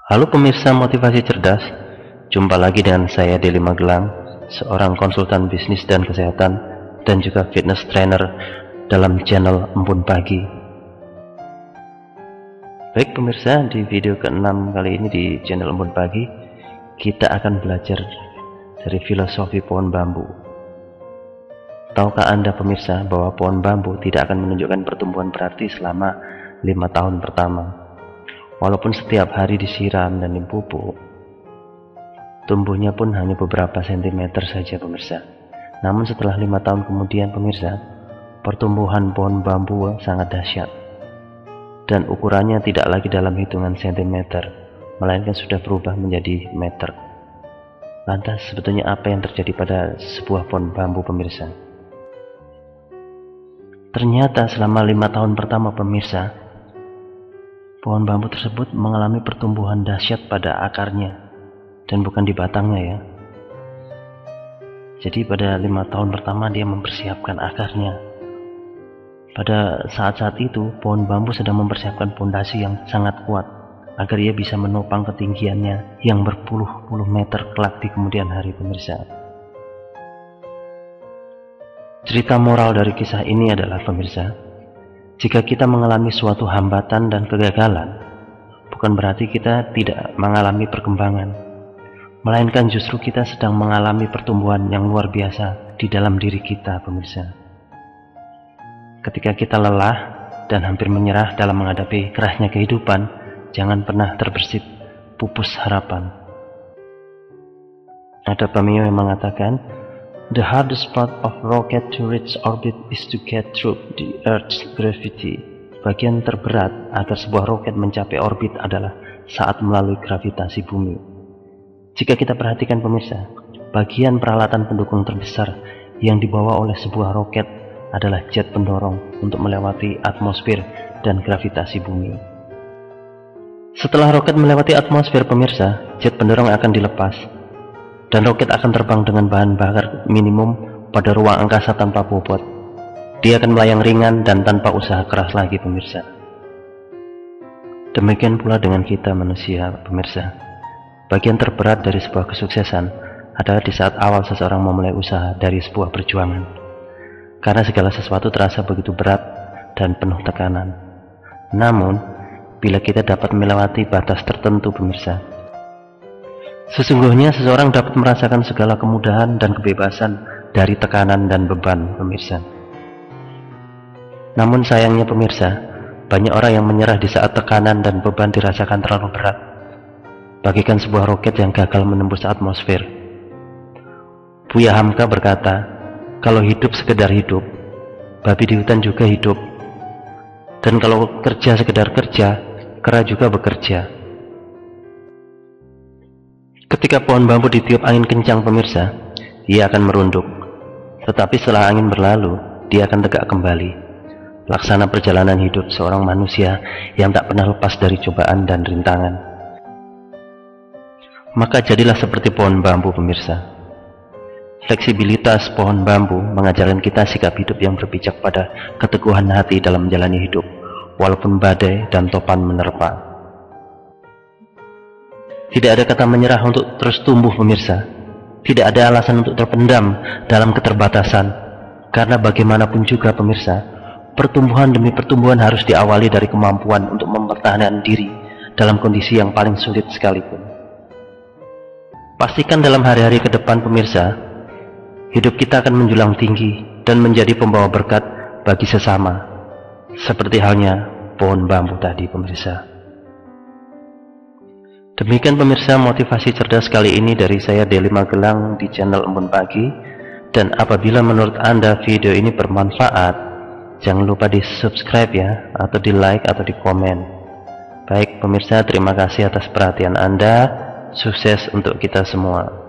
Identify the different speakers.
Speaker 1: Halo pemirsa motivasi cerdas, jumpa lagi dengan saya Deli Magelang, seorang konsultan bisnis dan kesehatan dan juga fitness trainer dalam channel Embun Pagi. Baik pemirsa, di video ke-6 kali ini di channel Embun Pagi, kita akan belajar dari filosofi pohon bambu. Tahukah Anda pemirsa bahwa pohon bambu tidak akan menunjukkan pertumbuhan berarti selama 5 tahun pertama? Walaupun setiap hari disiram dan dipupuk, tumbuhnya pun hanya beberapa sentimeter saja pemirsa. Namun setelah 5 tahun kemudian pemirsa, pertumbuhan pohon bambu sangat dahsyat. Dan ukurannya tidak lagi dalam hitungan sentimeter, melainkan sudah berubah menjadi meter. Lantas sebetulnya apa yang terjadi pada sebuah pohon bambu pemirsa? Ternyata selama 5 tahun pertama pemirsa, pohon bambu tersebut mengalami pertumbuhan dahsyat pada akarnya dan bukan di batangnya ya. Jadi pada 5 tahun pertama dia mempersiapkan akarnya. Pada saat-saat itu pohon bambu sedang mempersiapkan fondasi yang sangat kuat agar ia bisa menopang ketinggiannya yang berpuluh-puluh meter kelak di kemudian hari pemirsa. Cerita moral dari kisah ini adalah pemirsa, jika kita mengalami suatu hambatan dan kegagalan, bukan berarti kita tidak mengalami perkembangan, melainkan justru kita sedang mengalami pertumbuhan yang luar biasa di dalam diri kita, pemirsa. Ketika kita lelah dan hampir menyerah dalam menghadapi kerasnya kehidupan, jangan pernah terbersit pupus harapan. Ada pemio yang mengatakan, "The hardest part of rocket to reach orbit is to get through the Earth's gravity." Bagian terberat agar sebuah roket mencapai orbit adalah saat melalui gravitasi bumi. Jika kita perhatikan pemirsa, bagian peralatan pendukung terbesar yang dibawa oleh sebuah roket adalah jet pendorong untuk melewati atmosfer dan gravitasi bumi. Setelah roket melewati atmosfer pemirsa, jet pendorong akan dilepas dan roket akan terbang dengan bahan bakar minimum pada ruang angkasa tanpa bobot. Dia akan melayang ringan dan tanpa usaha keras lagi pemirsa. Demikian pula dengan kita manusia pemirsa. Bagian terberat dari sebuah kesuksesan adalah di saat awal seseorang memulai usaha dari sebuah perjuangan. Karena segala sesuatu terasa begitu berat dan penuh tekanan. Namun, bila kita dapat melewati batas tertentu pemirsa, sesungguhnya seseorang dapat merasakan segala kemudahan dan kebebasan dari tekanan dan beban pemirsa. Namun sayangnya pemirsa, banyak orang yang menyerah di saat tekanan dan beban dirasakan terlalu berat, bagaikan sebuah roket yang gagal menembus atmosfer. Buya Hamka berkata, "Kalau hidup sekedar hidup, babi di hutan juga hidup. Dan kalau kerja sekedar kerja, kera juga bekerja." Ketika pohon bambu ditiup angin kencang pemirsa, ia akan merunduk. Tetapi setelah angin berlalu, dia akan tegak kembali. Laksana perjalanan hidup seorang manusia yang tak pernah lepas dari cobaan dan rintangan. Maka jadilah seperti pohon bambu pemirsa. Fleksibilitas pohon bambu mengajarkan kita sikap hidup yang berpijak pada keteguhan hati dalam menjalani hidup, walaupun badai dan topan menerpa. Tidak ada kata menyerah untuk terus tumbuh pemirsa. Tidak ada alasan untuk terpendam dalam keterbatasan. Karena bagaimanapun juga pemirsa, pertumbuhan demi pertumbuhan harus diawali dari kemampuan untuk mempertahankan diri dalam kondisi yang paling sulit sekalipun. Pastikan dalam hari-hari ke depan pemirsa, hidup kita akan menjulang tinggi dan menjadi pembawa berkat bagi sesama, seperti halnya pohon bambu tadi pemirsa. Demikian pemirsa motivasi cerdas kali ini dari saya Deli Magelang di channel Embun Pagi. Dan apabila menurut Anda video ini bermanfaat, jangan lupa di subscribe ya, atau di like atau di komen. Baik pemirsa, terima kasih atas perhatian Anda. Sukses untuk kita semua.